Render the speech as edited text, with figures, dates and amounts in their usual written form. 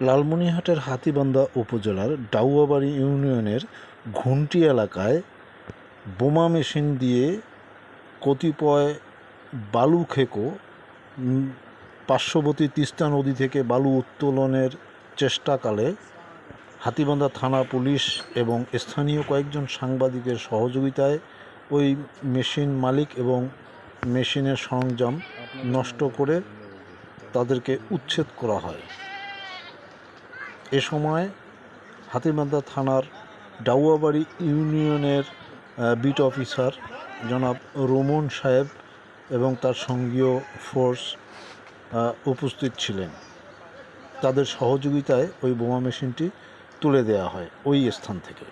লালমনিরহাটের হাতীবান্ধা উপজেলার ডাউয়াবাড়ি ইউনিয়নের ঘুন্টি এলাকায় বোমা মেশিন দিয়ে কতিপয় বালু খেকো পার্শ্ববর্তী তিস্তা নদী থেকে বালু উত্তোলনের চেষ্টাকালে হাতীবান্ধা থানা পুলিশ এবং স্থানীয় কয়েকজন সাংবাদিকের সহযোগিতায় ওই মেশিন মালিক এবং মেশিনের সরঞ্জাম নষ্ট করে তাদেরকে উচ্ছেদ করা হয়। এ সময় হাতীবান্ধা থানার ডাউয়াবাড়ি ইউনিয়নের বিট অফিসার জনাব রোমন সাহেব এবং তার সঙ্গীয় ফোর্স উপস্থিত ছিলেন। তাদের সহযোগিতায় ওই বোমা মেশিনটি তুলে দেওয়া হয় ওই স্থান থেকে।